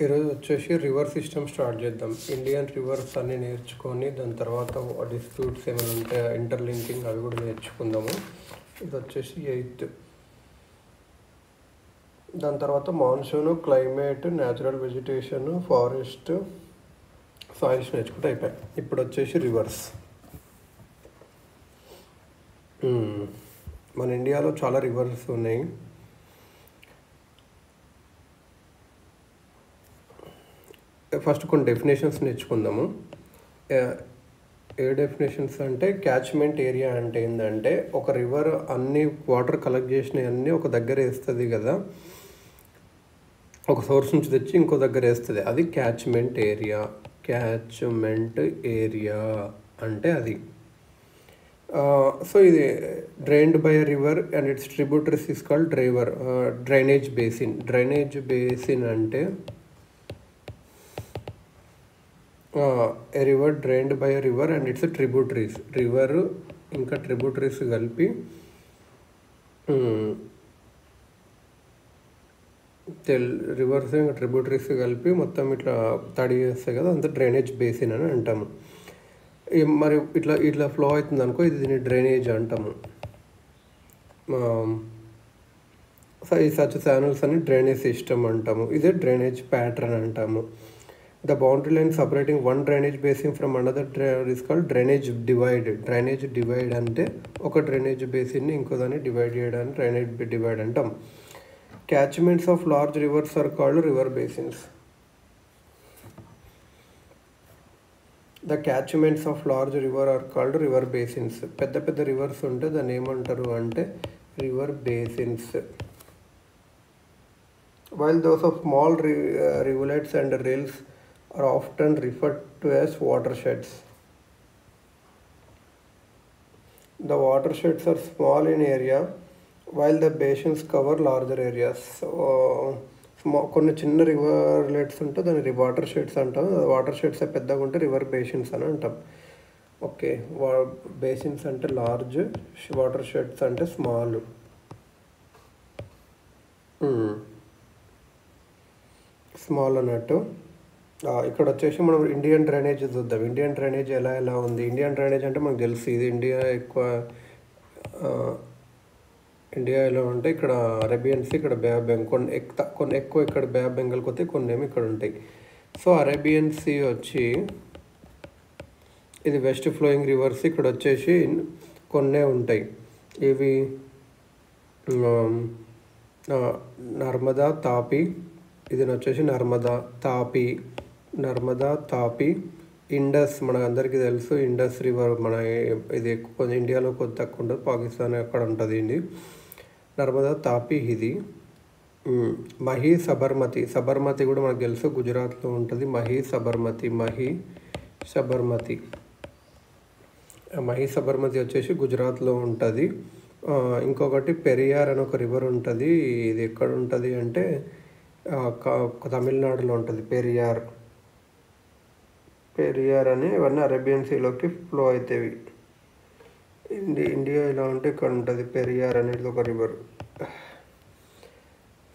ఈరోజు వచ్చేసి river system start చేద్దాం. ఇండియన్ రివర్స్ అన్నీ నేర్చుకొని దాని తర్వాత డిస్ప్యూట్స్ ఏమైనా ఉంటే ఇంటర్లింకింగ్ అవి కూడా నేర్చుకుందాము. ఇది వచ్చేసి 8th. దాని తర్వాత monsoon, climate, natural vegetation, forest, soils నేర్చుకుంటే అయిపోయాయి. ఇప్పుడు వచ్చేసి రివర్స్. మన ఇండియాలో చాలా రివర్స్ ఉన్నాయి. ఫస్ట్ కొన్ని డెఫినేషన్స్ నేర్చుకుందాము. ఏ డెఫినేషన్స్ అంటే, క్యాచ్మెంట్ ఏరియా అంటే ఏంటంటే, ఒక రివర్ అన్ని వాటర్ కలెక్ట్ చేసినవి అన్నీ ఒక దగ్గర వేస్తుంది కదా, ఒక సోర్స్ నుంచి తెచ్చి ఇంకో దగ్గర వేస్తుంది, అది క్యాచ్మెంట్ ఏరియా. క్యాచ్మెంట్ ఏరియా అంటే అది. సో ఇది drained by a river and its tributaries is called drainage basin. Drainage basin అంటే a river drained by a river and its tributaries. River ఇంకా ట్రిబ్యూటరీస్ కలిపి రివర్స్ ఇంకా ట్రిబ్యూటరీస్ కలిపి మొత్తం ఇట్లా తడి చేస్తాయి కదా, అంతా డ్రైనేజ్ బేసిన్ అని అంటాము. మరి ఇట్లా ఇట్లా ఫ్లో అవుతుంది అనుకో, ఇది దీన్ని డ్రైనేజ్ అంటాము. ఈ సచ్ ఛానల్స్ అని డ్రైనేజ్ సిస్టమ్ అంటాము. ఇదే డ్రైనేజ్ ప్యాటర్న్ అంటాము. The boundary line separating one drainage basin from another is called drainage divide. Drainage divide అంటే ఒక డ్రైనేజ్ బేసిన్ని ఇంకో దాన్ని డివైడ్ చేయడానికి డ్రైనేజ్ డివైడ్ అంటాం. Catchments of large rivers are called river basins. The catchments of large river are called river basins. పెద్ద పెద్ద rivers ఉంటే దాన్ని ఏమంటారు అంటే river basins. While those of small rivulets and rills are often referred to as watersheds. The watersheds are small in area while the basins cover larger areas. So కొన్ని చిన్న రివర్లెట్స్ ఉంటే దాన్ని వాటర్ షెడ్స్ అంటాం. Water sheds పెద్దగా ఉంటే river basins అని అంటాం. Okay, basins అంటే లార్జ్, వాటర్ షెడ్స్ అంటే స్మాల్. స్మాల్ అన్నట్టు. ఇక్కడ వచ్చేసి మనం ఇండియన్ డ్రైనేజ్ చూద్దాం. ఇండియన్ డ్రైనేజ్ ఎలా ఉంది. ఇండియన్ డ్రైనేజ్ అంటే మనకు తెలుసు, ఇది ఇండియా ఎలా ఉంటే ఇక్కడ అరేబియన్ సీ, ఇక్కడ బే ఆఫ్ బెంగాల్, కొన్ని ఎక్కువ ఇక్కడ బే ఆఫ్ బెంగాల్కి వస్తే కొన్ని ఏమి ఇక్కడ ఉంటాయి. సో అరేబియన్ సీ వచ్చి ఇది వెస్ట్ ఫ్లోయింగ్ రివర్స్. ఇక్కడ వచ్చేసి కొన్నే ఉంటాయి. ఇవి నర్మదా, తాపి, ఇది వచ్చేసి నర్మదా, తాపి, ఇండస్. మనకు అందరికీ తెలుసు ఇండస్ రివర్. మన ఇది ఎక్కువ ఇండియాలో కొద్ది తక్కువ ఉంటుంది, పాకిస్తాన్ అక్కడ ఉంటుంది ఇది. నర్మదా, తాపి ఇది. మహి, సబర్మతి కూడా మనకు తెలుసు, గుజరాత్లో ఉంటుంది. మహి సబర్మతి వచ్చేసి గుజరాత్లో ఉంటుంది. ఇంకొకటి పెరియార్ అని ఒక రివర్ ఉంటుంది. ఇది ఎక్కడ ఉంటుంది అంటే తమిళనాడులో ఉంటుంది. పెరియార్ అని ఇవన్నీ అరేబియన్ సీలోకి ఫ్లో అవుతాయి. ఇండియా ఇలా ఉంటే ఇక్కడ ఉంటుంది పెరియార్ అనేది ఒక రివర్.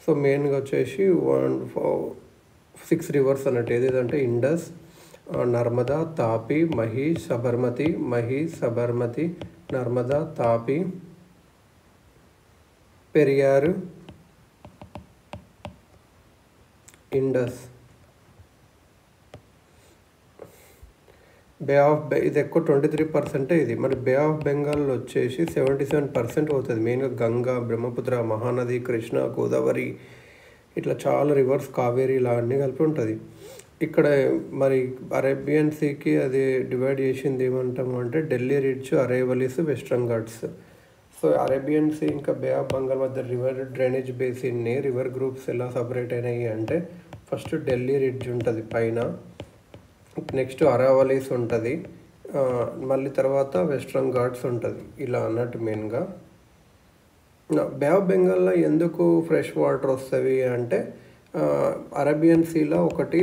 సో మెయిన్గా వచ్చేసి 6 రివర్స్ అన్నట్టు. ఏదంటే ఇండస్, నర్మదా, తాపి, మహి, సబర్మతి, నర్మదా, తాపి, పెరియార్, ఇండస్. ఇది ఎక్కువ 23% ఇది. మరి బే ఆఫ్ బెంగాల్లో వచ్చేసి 77% అవుతుంది. మెయిన్గా గంగా, బ్రహ్మపుత్ర, మహానది, కృష్ణ, గోదావరి, ఇట్లా చాలా రివర్స్, కావేరి, ఇలా అన్నీ కలిపి ఉంటుంది. ఇక్కడ మరి అరేబియన్ సీకి అది డివైడ్ చేసింది ఏమంటాము అంటే Delhi ridge, Aravallis, Western Ghats. So Arabian Sea ఇంకా బే ఆఫ్ బెంగాల్ మధ్య రివర్ డ్రైనేజ్ బేసిన్ని రివర్ గ్రూప్స్ ఎలా సపరేట్ అయినాయి అంటే, ఫస్ట్ ఢిల్లీ రిడ్జ్ ఉంటుంది పైన, నెక్స్ట్ అరైవలీస్ ఉంటుంది, మళ్ళీ తర్వాత వెస్ట్రన్ ఘాట్స్ ఉంటుంది, ఇలా అన్నట్టు. మెయిన్గా బే ఆఫ్ బెంగాల్లో ఎందుకు ఫ్రెష్ వాటర్ వస్తాయి అంటే, అరేబియన్ సీలో ఒకటి,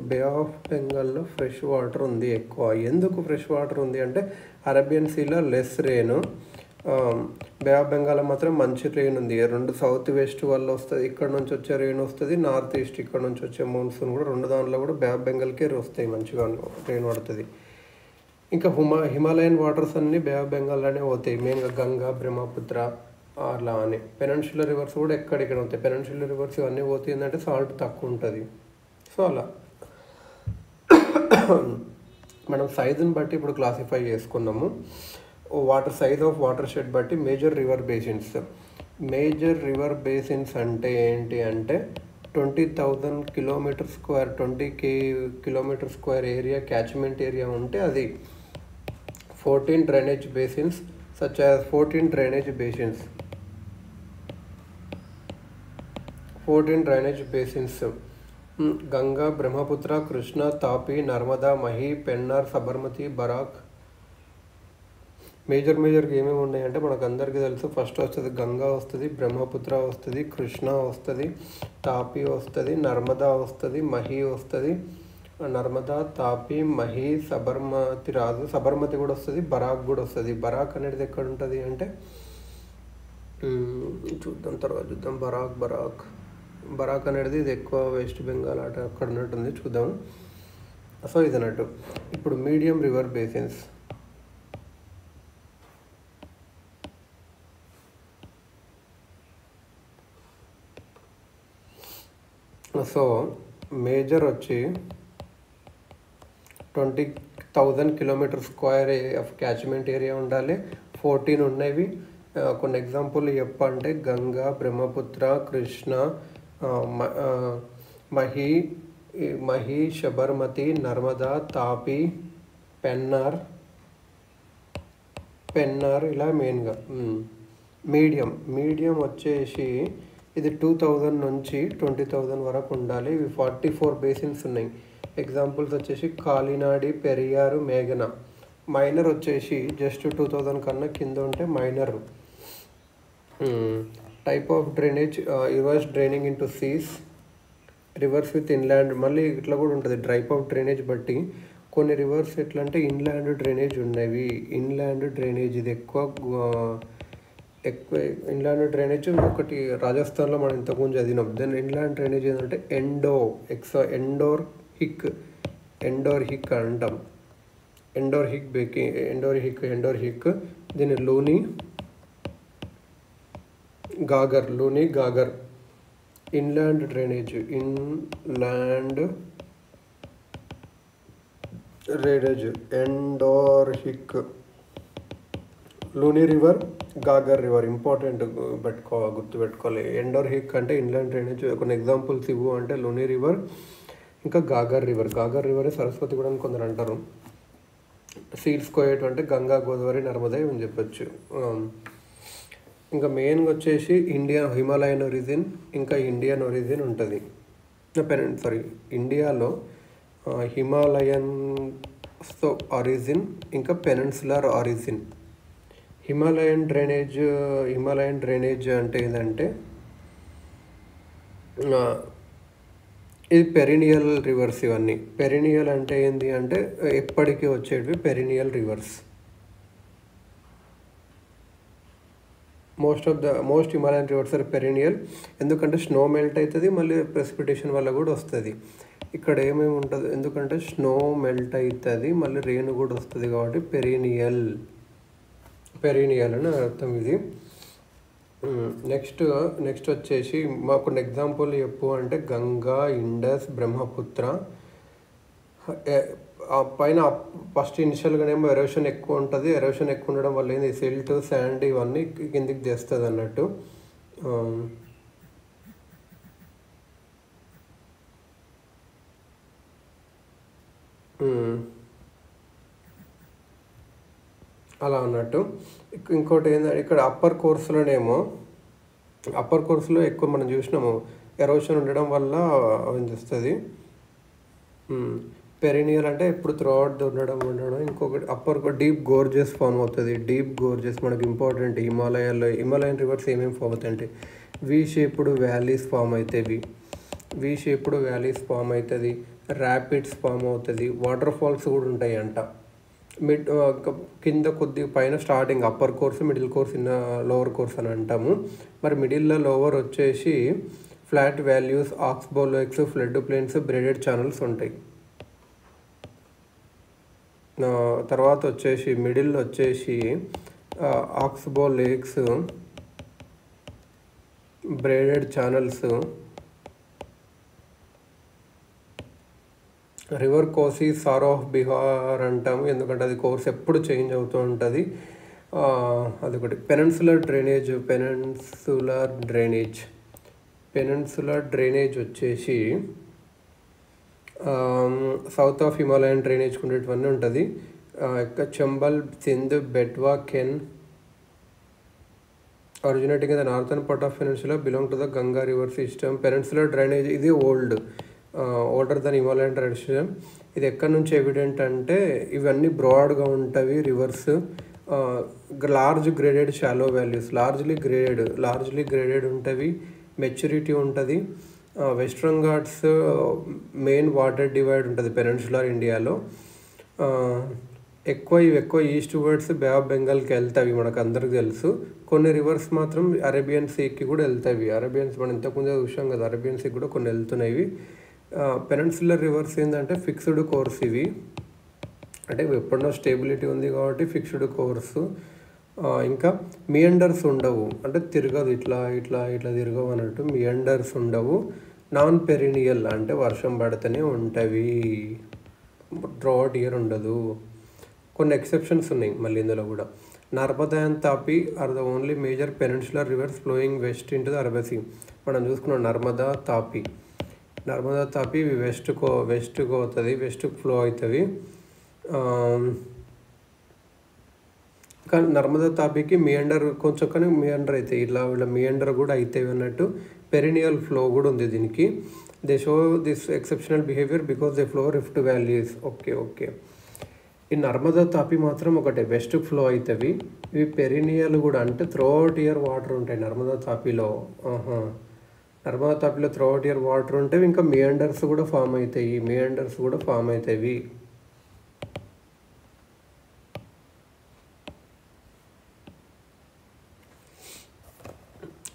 బే ఆఫ్ బెంగాల్లో ఫ్రెష్ వాటర్ ఉంది ఎక్కువ. ఎందుకు ఫ్రెష్ వాటర్ ఉంది అంటే, అరేబియన్ సీలో less rain, Bay of Bengal మాత్రం మంచి రెయిన్ ఉంది. 2 సౌత్ వెస్ట్ వల్ల వస్తుంది, ఇక్కడ నుంచి వచ్చే రెయిన్ వస్తుంది, నార్త్ ఈస్ట్ ఇక్కడ నుంచి వచ్చే మాన్సూన్ కూడా 2 దాంట్లో కూడా బే ఆఫ్ బెంగాల్కే వస్తాయి, మంచిగా రెయిన్ పడుతుంది. ఇంకా హిమాలయన్ వాటర్స్ అన్నీ బే ఆఫ్ బెంగాల్లోనే పోతాయి, మెయిన్గా గంగా, బ్రహ్మపుత్ర అలా అని. పెనన్షులర్ రివర్స్ కూడా ఎక్కడిక్కడ ఉంటాయి. పెనన్షులర్ రివర్స్ ఇవన్నీ పోతాయి ఏంటంటే సాల్ట్ తక్కువ ఉంటుంది. సో అలా మనం సైజుని బట్టి ఇప్పుడు క్లాసిఫై చేసుకున్నాము. Water size of watershed బట్టి major river basins. Major river basins అంటే ఏంటి అంటే 20,000 kilometre square 20 kilometre square area catchment area ఉంటే అది 14 drainage basins such as 14 drainage basins Ganga, Brahmaputra, Krishna, Tapi, Narmada, Mahi, Pennar, Sabarmati, Barak. మేజర్గా ఏమేమి ఉన్నాయంటే మనకు అందరికీ తెలుసు. ఫస్ట్ వస్తుంది గంగా వస్తుంది, బ్రహ్మపుత్ర వస్తుంది, కృష్ణ వస్తుంది, తాపి వస్తుంది, నర్మదా వస్తుంది, మహి వస్తుంది. నర్మదా, తాపి, మహి, సబర్మతి రాదు, సబర్మతి కూడా వస్తుంది, బరాక్ కూడా వస్తుంది. బరాక్ అనేది ఎక్కడ ఉంటుంది అంటే చూద్దాం. బరాక్ అనేది ఇది ఎక్కువ వెస్ట్ బెంగాల్ అక్కడ ఉన్నట్టుంది, చూద్దాం. సో ఇది అన్నట్టు. ఇప్పుడు medium river basins. So major వచ్చి 20,000 kilometre square of catchment area ఉండాలి. 14 ఉన్నవి. కొన్ని ఎగ్జాంపుల్ చెప్పంటే గంగా, బ్రహ్మపుత్ర, కృష్ణ, మహి, సబర్మతి, నర్మదా, తాపి, పెన్నార్ ఇలా మెయిన్గా. మీడియం వచ్చేసి ఇది 2,000 నుంచి 20,000 వరకు ఉండాలి. ఇవి 44 బేసిన్స్ ఉన్నాయి. ఎగ్జాంపుల్స్ వచ్చేసి కాలినాడి, పెరియారు, మేఘన. మైనర్ వచ్చేసి జస్ట్ 2,000 కన్నా కింద ఉంటే minor. Type of drainage rivers draining into seas, rivers with inland. మళ్ళీ ఇట్లా కూడా ఉంటుంది టైప్ ఆఫ్ డ్రైనేజ్ బట్టి. కొన్ని రివర్స్ ఎట్లా అంటే ఇన్లాండ్ డ్రైనేజ్ ఉన్నాయి. ఇన్లాండ్ డ్రైనేజ్ ఇది ఎక్కువ ఇన్లాండ్ డ్రైనేజ్ ఒకటి రాజస్థాన్లో మనం ఇంతకుముందు చదివినాం. దెన్ ఇన్లాండ్ డ్రైనేజ్ ఏంటంటే ఎండోర్ హిక్ అంటాం. Endorheic. దీన్ని Luni Ghaggar. Inland drainage endorheic, Luni river, Ghaggar river. Important గుర్తుపెట్టుకోవాలి. ఎండోర్ హిక్ అంటే ఇన్లాండ్ డ్రైనేజ్. కొన్ని ఎగ్జాంపుల్స్ ఇవ్వు అంటే లూని రివర్, ఇంకా గాగర్ రివర్ సరస్వతి కూడా అని కొందరు అంటారు. సీడ్స్ కోయేటు అంటే గంగా, గోదావరి, నర్మదా అని చెప్పచ్చు. ఇంకా మెయిన్గా వచ్చేసి హిమాలయన్ ఒరిజిన్, ఇంకా ఇండియన్ ఒరిజిన్ ఉంటుంది. ఇండియాలో హిమాలయన్స్తో ఆరిజిన్, ఇంకా పెనిన్సులర్ ఆరిజిన్. హిమాలయన్ డ్రైనేజ్ అంటే ఏంటంటే ఇది పెరినియల్ రివర్స్. ఇవన్నీ పెరినియల్ అంటే ఏంటి అంటే ఎప్పటికీ వచ్చేటివి perennial rivers. Most Himalayan rivers are perennial. ఎందుకంటే స్నో మెల్ట్ అవుతుంది, మళ్ళీ ప్రెసిపిటేషన్ వల్ల కూడా వస్తుంది. ఇక్కడ ఏమేమి ఉంటుంది ఎందుకంటే స్నో మెల్ట్ అవుతుంది, మళ్ళీ రెయిన్ కూడా వస్తుంది కాబట్టి పెరినియల్ అని అర్థం ఇది. నెక్స్ట్ వచ్చేసి మాకు కొన్ని ఎగ్జాంపుల్ చెప్పు అంటే గంగా, ఇండస్, బ్రహ్మపుత్ర. పైన ఫస్ట్ ఇనిషియల్గానేమో ఎరోషన్ ఎక్కువ ఉంటుంది. ఎరోషన్ ఎక్కువ ఉండడం వల్ల ఏంది సిల్ట్, శాండ్ ఇవన్నీ కిందికి చేస్తుంది అన్నట్టు. అలా అన్నట్టు. ఇంకోటి ఏంటంటే ఇక్కడ అప్పర్ కోర్సులో ఎక్కువ మనం చూసినాము ఎరోషన్ ఉండడం వల్ల వస్తుంది. పెరినియల్ అంటే ఎప్పుడు త్రూఅవుట్ ఉండడం. ఇంకొకటి అప్పర్ డీప్ గోర్జెస్ ఫామ్ అవుతుంది. డీప్ గోర్జెస్ మనకి ఇంపార్టెంట్. హిమాలయన్ రివర్స్ ఏమేమి ఫామ్ అవుతాయి అంటే వి షేప్డ్ వ్యాలీస్ ఫామ్ అవుతుంది, ర్యాపిడ్స్ ఫామ్ అవుతుంది, వాటర్ ఫాల్స్ కూడా ఉంటాయి అంట. కింద కొద్దిగా పైన starting upper course, middle course, lower course అని అంటాము. మరి మిడిల్లో లోవర్ వచ్చేసి flat values, oxbow lakes, flood planes, braided channels ఉంటాయి. తర్వాత వచ్చేసి మిడిల్ వచ్చేసి oxbow lakes, braided channels, river కోసి, సారో ఆఫ్ బీహార్ అంటాము, ఎందుకంటే అది కోర్స్ ఎప్పుడు చేంజ్ అవుతూ ఉంటుంది. అదొకటి. పెనిన్సులర్ డ్రైనేజ్ వచ్చేసి సౌత్ ఆఫ్ హిమాలయన్ డ్రైనేజ్ ఉండేటివన్నీ ఉంటుంది. Chambal, Sindh, Betwa, can originating in the northern part of peninsula belong to the Ganga river system. Peninsular drainage ఇది older than Himalayan drainage system. ఇది ఎక్కడి నుంచి ఎవిడెంట్ అంటే ఇవన్నీ బ్రాడ్గా ఉంటాయి rivers, large graded shallow valleys, largely graded ఉంటుంది, మెచ్యూరిటీ ఉంటుంది. Western Ghats main water divide ఉంటుంది పెనిన్సులర్ ఇండియాలో. ఎక్కువ ఈస్ట్ వర్డ్స్ బే ఆఫ్ బెంగాల్కి వెళ్తాయి, మనకు అందరికి తెలుసు. కొన్ని రివర్స్ మాత్రం అరేబియన్ సీకి కూడా వెళ్తాయి. అరేబియన్స్ మనం ఇంతకుముందే చూసాం కదా, అరేబియన్ సీకి కూడా కొన్ని వెళ్తున్నాయి. పెనిన్సులర్ రివర్స్ ఏంటంటే ఫిక్స్డ్ కోర్స్ ఇవి, అంటే ఎప్పుడో స్టేబిలిటీ ఉంది కాబట్టి ఫిక్స్డ్ కోర్సు. ఇంకా మియండర్స్ ఉండవు, అంటే తిరగదు, ఇట్లా తిరగవు అన్నట్టు. మియండర్స్ ఉండవు. నాన్ పెరినియల్ అంటే వర్షం పడితేనే ఉంటవి, డ్రాట్ ఇయర్ ఉండదు. కొన్ని ఎక్సెప్షన్స్ ఉన్నాయి మళ్ళీ ఇందులో కూడా. Narmada and Tapi are the only major peninsular rivers flowing west into the Arabian Sea. మనం చూసుకున్నాం నర్మదా తాపి ఇవి వెస్ట్కు అవుతుంది, వెస్ట్కు ఫ్లో అవుతుంది. కానీ నర్మదా తాపికి మియండర్ కొంచెం, కానీ మియండర్ అవుతాయి, వీళ్ళ మియండర్ కూడా అవుతాయి అన్నట్టు. పెరినియల్ ఫ్లో కూడా ఉంది దీనికి. They show this exceptional behaviour because they flow rift valleys. Okay. ఈ నర్మదా తాపి మాత్రం ఒకటే వెస్ట్ ఫ్లో అవుతాయి. ఇవి పెరినియల్ కూడా, అంటే త్రూఅవుట్ ఇయర్ వాటర్ ఉంటాయి నర్మదా తాపిలో. త్రూఅవుట్ ఇయర్ వాటర్ ఉంటాయి. ఇంకా మియండర్స్ కూడా ఫామ్ అవుతాయి.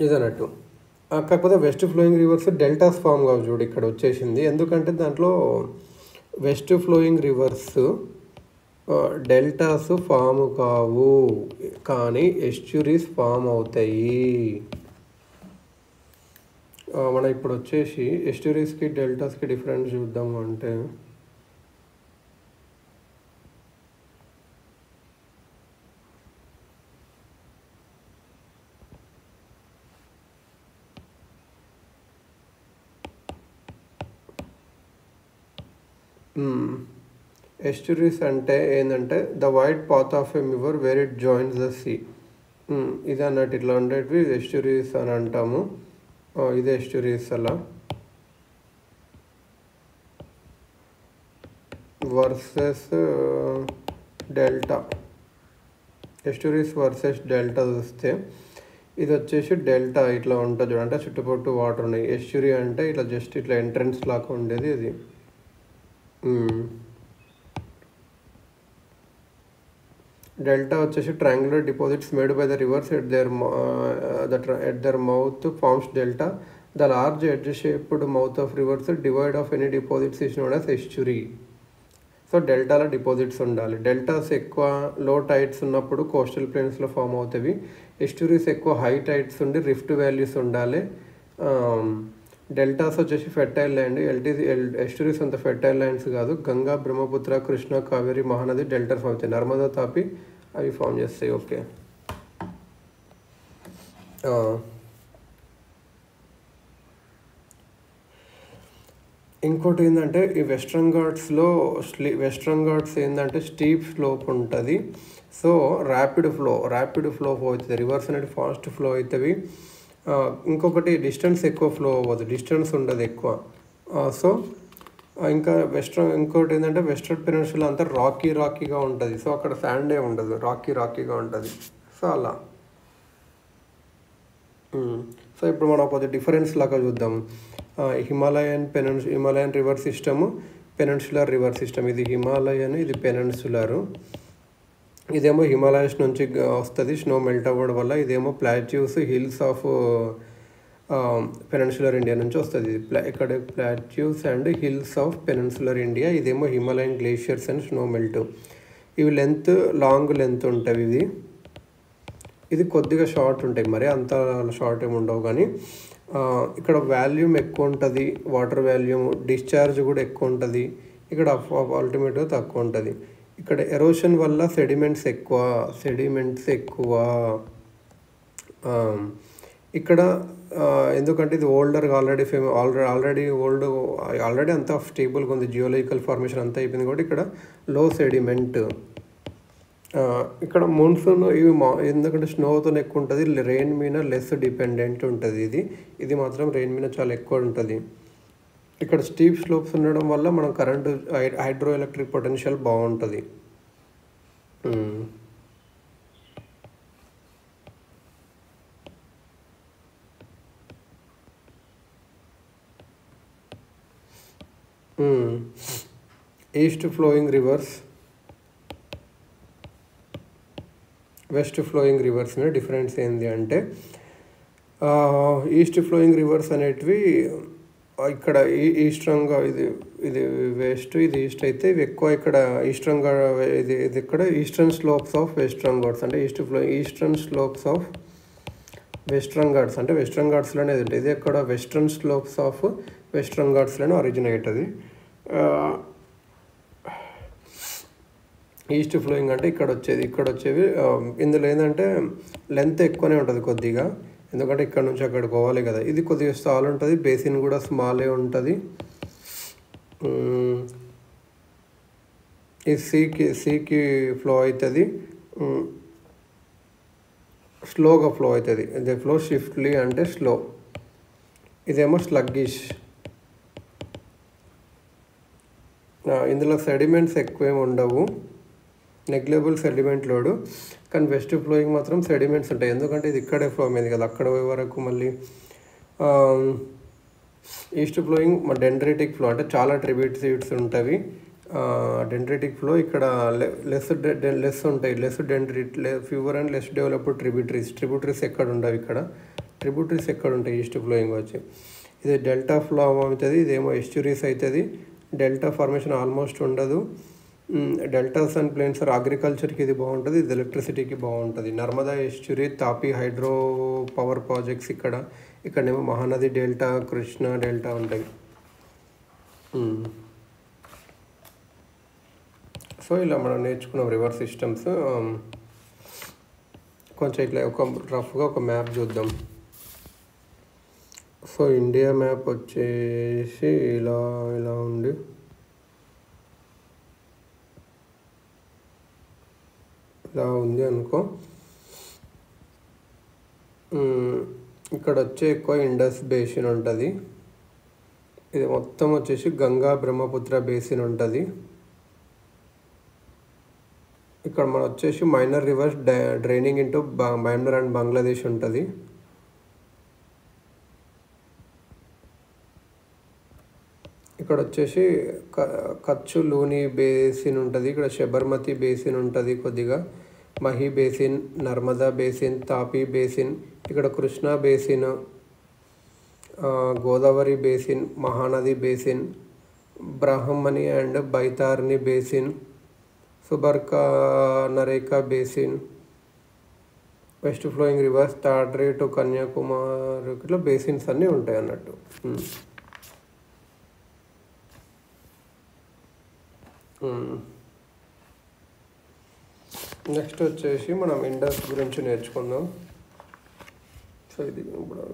ఇదన్నట్టు. కాకపోతే west flowing rivers deltas form కావు చూడు, ఇక్కడ వచ్చేసింది. ఎందుకంటే దాంట్లో west flowing rivers deltas form కావు, కానీ ఎస్చ్యూరీస్ ఫామ్ అవుతాయి. మనం ఇప్పుడు వచ్చేసి ఎస్చ్యూరీస్కి డెల్టాస్కి డిఫరెన్స్ చూద్దాము. అంటే ఎస్చ్యూరీస్ అంటే ఏంటంటే the wide path of a river where it joins the sea. ఇది అన్నట్టు ఇట్లా ఉండేటివి ఎస్చ్యూరీస్ అని అంటాము. ఇది ఎస్చ్యూరీస్ అలా వర్సెస్ డెల్టా. ఎస్చ్యూరీస్ వర్సెస్ డెల్టా చూస్తే ఇది వచ్చేసి డెల్టా ఇట్లా ఉంటుంది చూడండి, అంటే చుట్టుపక్కల వాటర్ ఉన్నాయి. ఎస్చ్యూరీ అంటే ఇట్లా జస్ట్ ఇట్లా ఎంట్రన్స్ లాగా ఉండేది ఇది. డెల్టా వచ్చేసి triangular deposits made by the rivers at their mouth forms delta. The large edge shaped mouth of rivers devoid of any deposits is known as estuary. So డెల్టాలో deposits ఉండాలి. Deltas ఎక్కువ low tides ఉన్నప్పుడు coastal ప్లేన్స్లో form అవుతాయి. ఎస్చ్యూరీస్ ఎక్కువ high tides ఉండి rift values ఉండాలి. Deltas వచ్చేసి fertile land. ఎస్చ్యూరీస్ అంత ఫెర్టైల్ ల్యాండ్స్ కాదు. గంగా, బ్రహ్మపుత్ర, కృష్ణ, కావేరి, మహానది డెల్టా ఫామ్ అవుతాయి. నర్మదా, తాపి అవి ఫామ్ చేస్తాయి. ఓకే. ఇంకోటి ఏంటంటే ఈ వెస్ట్రన్ ఘాట్స్ ఏంటంటే స్టీప్ స్లోప్ ఉంటుంది. సో ర్యాపిడ్ ఫ్లో అవుతుంది. రివర్స్ అనేది ఫాస్ట్ ఫ్లో అవుతుంది. ఇంకొకటి డిస్టెన్స్ ఎక్కువ ఫ్లో అవ్వదు, డిస్టెన్స్ ఉండదు ఎక్కువ. సో ఇంకా ఇంకోటి ఏంటంటే వెస్ట్రన్ పెనిన్సులా అంతా రాకీగా ఉంటుంది. సో అక్కడ శాండే ఉండదు, రాకీగా ఉంటుంది. సో అలా. సో ఇప్పుడు మనం కొద్దిగా డిఫరెన్స్ లాగా చూద్దాం. Himalayan river system, peninsular river system. ఇది హిమాలయన్, ఇది పెనిన్సులరు. ఇదేమో హిమాలయస్ నుంచి వస్తుంది స్నో మెల్ట్ అవ్వడం వల్ల. ఇదేమో plateaus hills of peninsular India నుంచి వస్తుంది. ఇక్కడ plateaus and hills of peninsular India. ఇదేమో Himalayan glaciers and snow melt. ఇవి లాంగ్ లెంత్ ఉంటాయి. ఇది కొద్దిగా షార్ట్ ఉంటాయి, మరి అంత షార్ట్ ఏమి ఉండవు. కానీ ఇక్కడ వాల్యూమ్ ఎక్కువ ఉంటుంది, వాటర్ వాల్యూమ్, డిశ్చార్జ్ కూడా ఎక్కువ ఉంటుంది. ఇక్కడ అల్టిమేట్గా తక్కువ ఉంటుంది. ఇక్కడ ఎరోషన్ వల్ల సెడిమెంట్స్ ఎక్కువ. ఇక్కడ ఎందుకంటే ఇది ఆల్రెడీ అంతా స్టేబుల్గా ఉంది, జియోలాజికల్ ఫార్మేషన్ అంతా అయిపోయింది కాబట్టి ఇక్కడ లో సెడిమెంట్. ఇక్కడ మాన్సూన్ ఎందుకంటే స్నోతో ఎక్కువ ఉంటుంది, రెయిన్ మీద లెస్ డిపెండెంట్ ఉంటుంది. ఇది మాత్రం రెయిన్ మీద చాలా ఎక్కువ ఉంటుంది. ఇక్కడ స్టీప్ స్లోప్స్ ఉండడం వల్ల మనం కరెంటు హైడ్రో ఎలక్ట్రిక్ పొటెన్షియల్ బాగుంటుంది. East flowing reverse, west flowing reverse మీద డిఫరెన్స్ ఏంటి అంటే, ఈస్ట్ ఫ్లోయింగ్ రివర్స్ అనేటివి ఇక్కడ ఈస్టర్న్గా ఇది వెస్ట్, ఇది ఈస్ట్ అయితే ఇవి ఎక్కువ ఇక్కడ ఈస్టర్న్గా ఇది ఇక్కడ eastern slopes of Western Ghats అంటే eastern slopes of Western Ghats అంటే వెస్ట్రన్ ఘాట్స్లోనే ఉంటుంది. ఇది ఇక్కడ వెస్ట్రన్ స్లోప్స్ ఆఫ్ వెస్ట్రన్ ఘాట్స్లోనే ఒరిజినేట్ అవుతుంది. ఈస్ట్ ఫ్లోయింగ్ అంటే ఇక్కడ వచ్చేవి ఇందులో ఏంటంటే లెంత్ ఎక్కువనే ఉంటుంది కొద్దిగా, ఎందుకంటే ఇక్కడ నుంచి అక్కడికి పోవాలి కదా. ఇది కొద్దిగా స్టాల్ ఉంటుంది, బేసిన్ కూడా స్మాలే ఉంటుంది. ఈ సీకి ఫ్లో అవుతుంది, స్లోగా ఫ్లో అవుతుంది. ఇది ఫ్లో షిఫ్ట్లీ అంటే స్లో. ఇదేమో స్లగ్గిష్. ఇందులో సెడిమెంట్స్ ఎక్కువేమి ఉండవు, నెగ్లెబుల్ సెడిమెంట్ లోడు. కానీ వెస్ట్ ఫ్లోయింగ్ మాత్రం సెడిమెంట్స్ ఉంటాయి, ఎందుకంటే ఇది ఇక్కడే ఫ్లో అయింది కదా, అక్కడ పోయే వరకు. మళ్ళీ ఈస్ట్ ఫ్లోయింగ్ డెండ్రిటిక్ ఫ్లో అంటే చాలా ట్రిబ్యూటరీస్ ఉంటాయి. డెండ్రిటిక్ ఫ్లో ఇక్కడ లెస్ ఉంటాయి, fewer and less developed tributaries ఎక్కడ ఉండవు. ఇక్కడ ట్రిబ్యూటరీస్ ఎక్కడ ఉంటాయి ఈస్ట్ ఫ్లోయింగ్ వచ్చి. ఇది డెల్టా ఫ్లో అవుతుంది, ఇదేమో ఎస్చురీస్ అవుతుంది. డెల్టా ఫార్మేషన్ ఆల్మోస్ట్ ఉండదు. డెల్టాస్ అండ్ ప్లేన్స్ అగ్రికల్చర్కి ఇది బాగుంటుంది, ఇది ఎలక్ట్రిసిటీకి బాగుంటుంది. నర్మదా ఎస్చురీ, తాపీ హైడ్రో పవర్ ప్రాజెక్ట్స్ ఇక్కడేమో మహానది డెల్టా, కృష్ణా డెల్టా ఉంటాయి. సో ఇలా మనం నేర్చుకున్నాం రివర్ సిస్టమ్స్. కొంచెం ఇట్లా రఫ్గా ఒక మ్యాప్ చూద్దాం. సో ఇండియా మ్యాప్ వచ్చేసి ఇలా ఉంది. ఇలా ఉంది అనుకో. ఇక్కడ వచ్చే ఎక్కువ ఇండస్ బేసిన్ ఉంటుంది. ఇది మొత్తం వచ్చేసి గంగా బ్రహ్మపుత్ర బేసిన్ ఉంటుంది. ఇక్కడ మన వచ్చేసి minor rivers draining into Myanmar and Bangladesh ఉంటుంది. ఇక్కడ వచ్చేసి కచ్చు లూని బేసిన్ ఉంటుంది. ఇక్కడ శబర్మతి బేసిన్ ఉంటుంది, కొద్దిగా Mahi basin, Narmada basin, Tapi basin, ఇక్కడ Krishna basin, Godavari basin, Mahanadi basin, Brahmani and Baitarni basin, Subarnarekha basin, west flowing rivers Tadri to Kanyakumari, ఇట్లా బేసిన్స్ అన్నీ ఉంటాయి అన్నట్టు. నెక్స్ట్ వచ్చేసి మనం ఇండస్ గురించి నేర్చుకుందాం. సో ఇది ఇప్పుడు